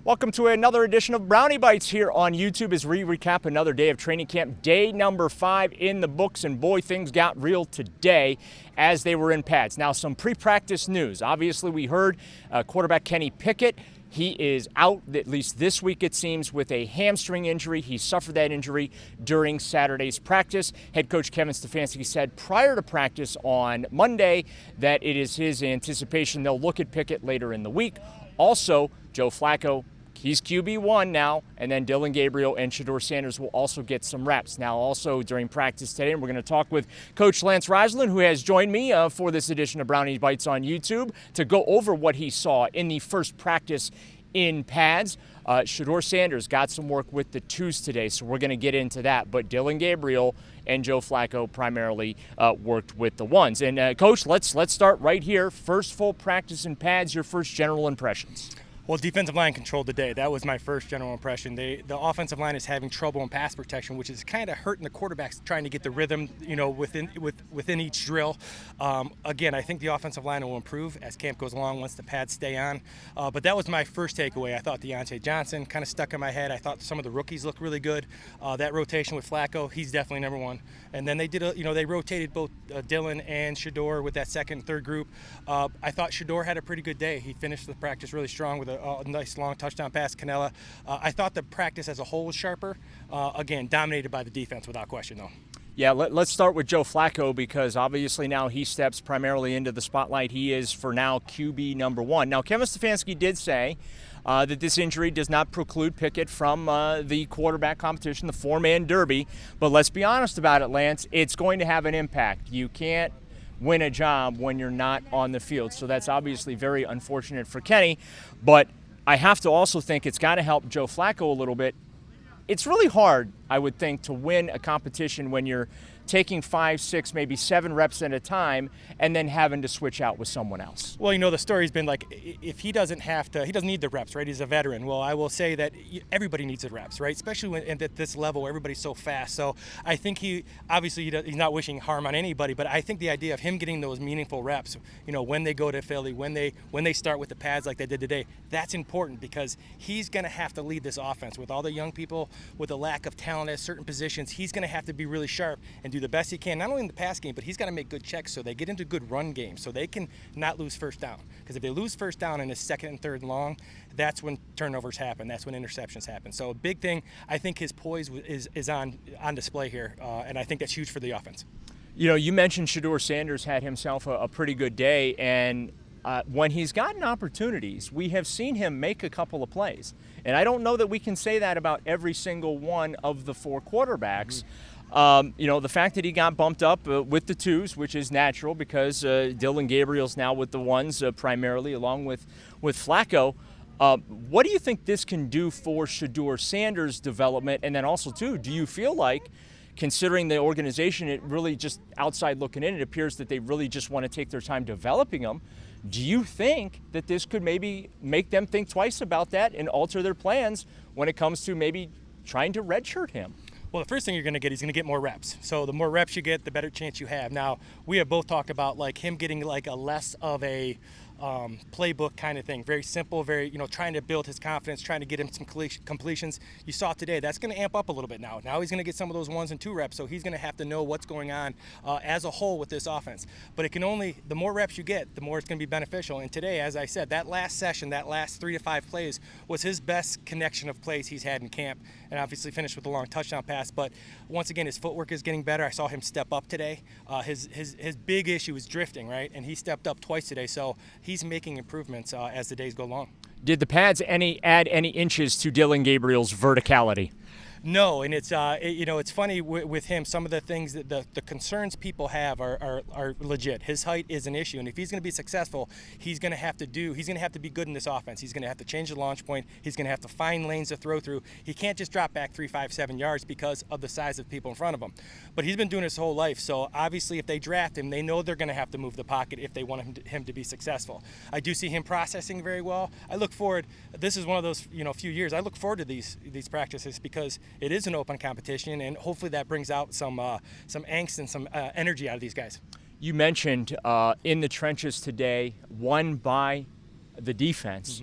Welcome to another edition of Brownie Bites here on YouTube as we recap another day of training camp, day number 5 in the books, and boy, things got real today as they were in pads. Now, some pre-practice news. Obviously, we heard quarterback Kenny Pickett. He is out, at least this week it seems, with a hamstring injury. He suffered that injury during Saturday's practice. Head coach Kevin Stefanski said prior to practice on Monday that it is his anticipation they'll look at Pickett later in the week. Also, Joe Flacco, he's QB1 now, and then Dillon Gabriel and Shedeur Sanders will also get some reps. Now, also during practice today, we're going to talk with Coach Lance Reisland, who has joined me for this edition of Brownie Bites on YouTube to go over what he saw in the first practice in pads. Shedeur Sanders got some work with the twos today, so we're going to get into that. But Dillon Gabriel and Joe Flacco primarily worked with the ones. And Coach, let's start right here. First full practice in pads, your first general impressions. Well, defensive line controlled the day. That was my first general impression. The offensive line is having trouble in pass protection, which is kind of hurting the quarterbacks trying to get the rhythm, within each drill. Again, I think the offensive line will improve as camp goes along once the pads stay on. But that was my first takeaway. I thought Deontay Johnson kind of stuck in my head. I thought some of the rookies looked really good. That rotation with Flacco, he's definitely number one. And then they did, they rotated both Dillon and Shedeur with that second and third group. I thought Shedeur had a pretty good day. He finished the practice really strong with a nice long touchdown pass, Canella. I thought the practice as a whole was sharper. Again, dominated by the defense without question, though. Yeah, let's start with Joe Flacco because obviously now he steps primarily into the spotlight. He is, for now, QB number 1. Now, Kevin Stefanski did say that this injury does not preclude Pickett from the quarterback competition, the four-man derby. But let's be honest about it, Lance. It's going to have an impact. You can't win a job when you're not on the field. So that's obviously very unfortunate for Kenny. But I have to also think it's got to help Joe Flacco a little bit. It's really hard, I would think, to win a competition when you're taking 5, 6, maybe 7 reps at a time and then having to switch out with someone else. Well, the story's been like, if he doesn't need the reps, right? He's a veteran. Well, I will say that everybody needs the reps, right? Especially when at this level, everybody's so fast. So I think he's not wishing harm on anybody, but I think the idea of him getting those meaningful reps, when they go to Philly, when they start with the pads like they did today, that's important because he's going to have to lead this offense with all the young people, with the lack of talent at certain positions. He's going to have to be really sharp and do the best he can, not only in the pass game, but he's got to make good checks so they get into good run games so they can not lose first down. Because if they lose first down in his second and third long, that's when turnovers happen. That's when interceptions happen. So a big thing, I think his poise is on display here, and I think that's huge for the offense. You mentioned Shedeur Sanders had himself a pretty good day, and when he's gotten opportunities, we have seen him make a couple of plays. And I don't know that we can say that about every single one of the 4 quarterbacks. The fact that he got bumped up with the twos, which is natural because Dillon Gabriel's now with the ones primarily, along with Flacco. What do you think this can do for Shedeur Sanders' development? And then also, too, do you feel like, considering the organization, it really just outside looking in, it appears that they really just want to take their time developing him. Do you think that this could maybe make them think twice about that and alter their plans when it comes to maybe trying to redshirt him? Well, the first thing you're going to get, he's going to get more reps. So the more reps you get, the better chance you have. Now, we have both talked about him getting a less of a playbook kind of thing. Very simple, very, trying to build his confidence, trying to get him some completions. You saw today, that's going to amp up a little bit now. Now he's going to get some of those 1s and 2 reps, so he's going to have to know what's going on as a whole with this offense. But the more reps you get, the more it's going to be beneficial. And today, as I said, that last session, that last 3 to 5 plays was his best connection of plays he's had in camp, and obviously finished with a long touchdown pass. But once again, his footwork is getting better. I saw him step up today. His big issue is drifting, right? And he stepped up twice today, so he's making improvements as the days go along. Did the pads add any inches to Dillon Gabriel's verticality? No, and it's it's funny with him. Some of the things that the concerns people have are legit. His height is an issue, and if he's going to be successful, he's going to have to be good in this offense. He's going to have to change the launch point. He's going to have to find lanes to throw through. He can't just drop back 3, 5, 7 yards because of the size of people in front of him. But he's been doing it his whole life, so obviously if they draft him, they know they're going to have to move the pocket if they want him to be successful. I do see him processing very well. I look forward. This is one of those few years. I look forward to these practices because it is an open competition, and hopefully that brings out some angst and some energy out of these guys. You mentioned in the trenches today, won by the defense.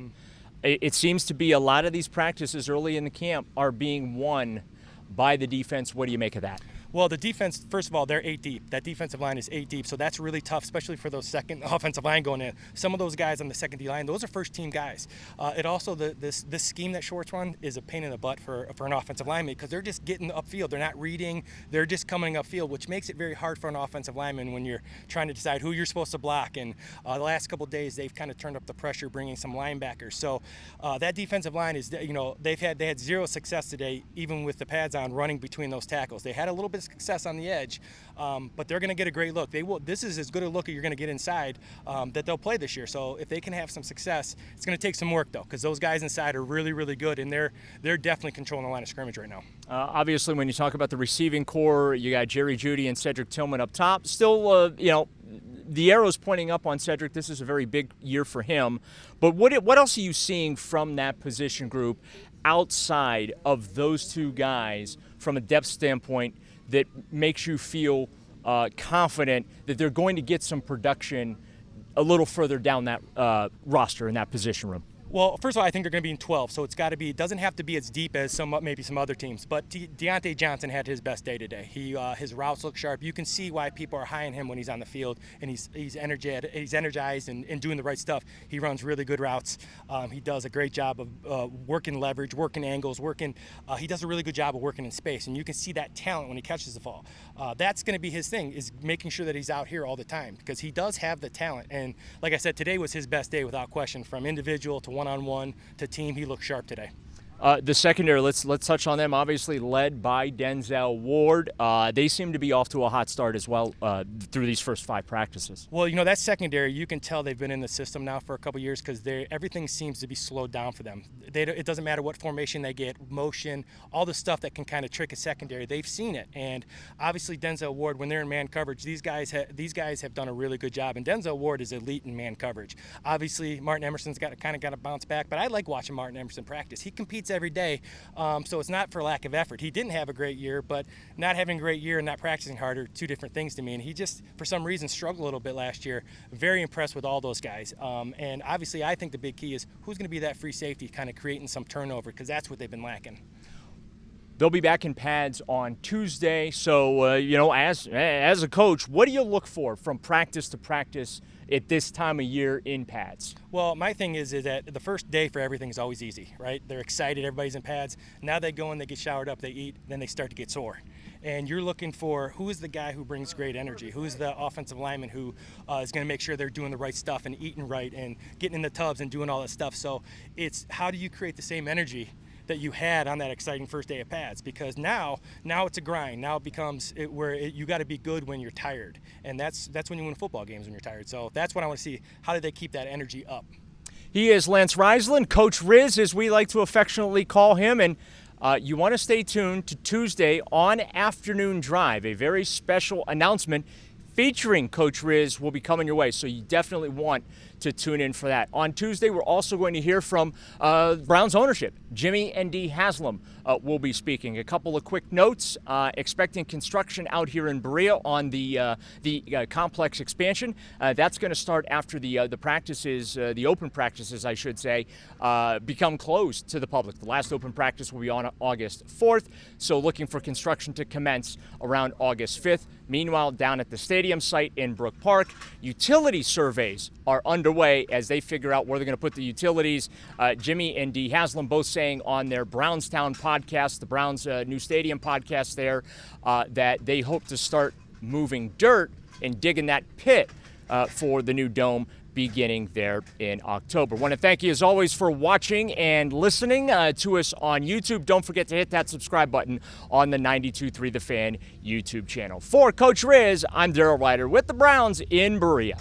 It seems to be a lot of these practices early in the camp are being won by the defense. What do you make of that? Well, the defense, first of all, they're 8 deep. That defensive line is 8 deep, so that's really tough, especially for those second offensive line going in. Some of those guys on the second D line, those are first-team guys. It also, this scheme that Schwartz run is a pain in the butt for an offensive lineman because they're just getting upfield. They're not reading. They're just coming upfield, which makes it very hard for an offensive lineman when you're trying to decide who you're supposed to block. And the last couple of days, they've kind of turned up the pressure, bringing some linebackers. So that defensive line is, they had zero success today, even with the pads on, running between those tackles. They had a little bit of success on the edge. But they're going to get a great look. This is as good a look as you're going to get inside that they'll play this year. So if they can have some success, it's going to take some work though, because those guys inside are really, really good, and they're definitely controlling the line of scrimmage right now. Obviously, when you talk about the receiving core, you got Jerry Jeudy and Cedric Tillman up top. Still, the arrow's pointing up on Cedric. This is a very big year for him. But what else are you seeing from that position group outside of those two guys from a depth standpoint that makes you feel confident that they're going to get some production a little further down that roster in that position room? Well, first of all, I think they're going to be in 12, so it doesn't have to be as deep as maybe some other teams. But Deontay Johnson had his best day today. His routes look sharp. You can see why people are high on him when he's on the field, and he's energized and doing the right stuff. He runs really good routes. He does a great job of working leverage, working angles, he does a really good job of working in space, and you can see that talent when he catches the ball. That's going to be his thing, is making sure that he's out here all the time, because he does have the talent. And like I said, today was his best day without question, from individual to one-on-one to team. He looked sharp today. The secondary, let's touch on them. Obviously led by Denzel Ward. They seem to be off to a hot start as well through these first 5 practices. Well, that secondary, you can tell they've been in the system now for a couple years, because everything seems to be slowed down for them. It doesn't matter what formation they get, motion, all the stuff that can kind of trick a secondary. They've seen it, and obviously Denzel Ward, when they're in man coverage, these guys have done a really good job, and Denzel Ward is elite in man coverage. Obviously, Martin Emerson's got to bounce back, but I like watching Martin Emerson practice. He competes every day, so it's not for lack of effort. He didn't have a great year, but not having a great year and not practicing hard are two different things to me, and he just, for some reason, struggled a little bit last year. Very impressed with all those guys, and obviously I think the big key is who's going to be that free safety, kind of creating some turnover, because that's what they've been lacking. They'll be back in pads on Tuesday, so as a coach, what do you look for from practice to practice at this time of year in pads? Well, my thing is that the first day for everything is always easy, right? They're excited, everybody's in pads. Now they go in, they get showered up, they eat, then they start to get sore. And you're looking for who is the guy who brings great energy, who is the offensive lineman who is going to make sure they're doing the right stuff and eating right and getting in the tubs and doing all that stuff. So it's how do you create the same energy that you had on that exciting first day of pads, because now it's a grind. Now it becomes you got to be good when you're tired, and that's when you win football games, when you're tired. So that's what I want to see. How do they keep that energy up? He is Lance Reisland, Coach Riz, as we like to affectionately call him, and you want to stay tuned to Tuesday on Afternoon Drive. A very special announcement featuring Coach Riz will be coming your way, so you definitely want to tune in for that. On Tuesday, we're also going to hear from Browns ownership. Jimmy and Dee Haslam will be speaking. A couple of quick notes. Expecting construction out here in Berea on the complex expansion. That's going to start after the practices, the open practices, I should say, become closed to the public. The last open practice will be on August 4th, so looking for construction to commence around August 5th. Meanwhile, down at the stadium site in Brook Park, utility surveys are underway as they figure out where they're going to put the utilities. Jimmy and Dee Haslam both saying on their Brownstown podcast, the Browns' new stadium podcast there, that they hope to start moving dirt and digging that pit for the new dome beginning there in October. Want to thank you as always for watching and listening to us on YouTube. Don't forget to hit that subscribe button on the 92.3 The Fan YouTube channel. For Coach Riz, I'm Daryl Ruiter with the Browns in Berea.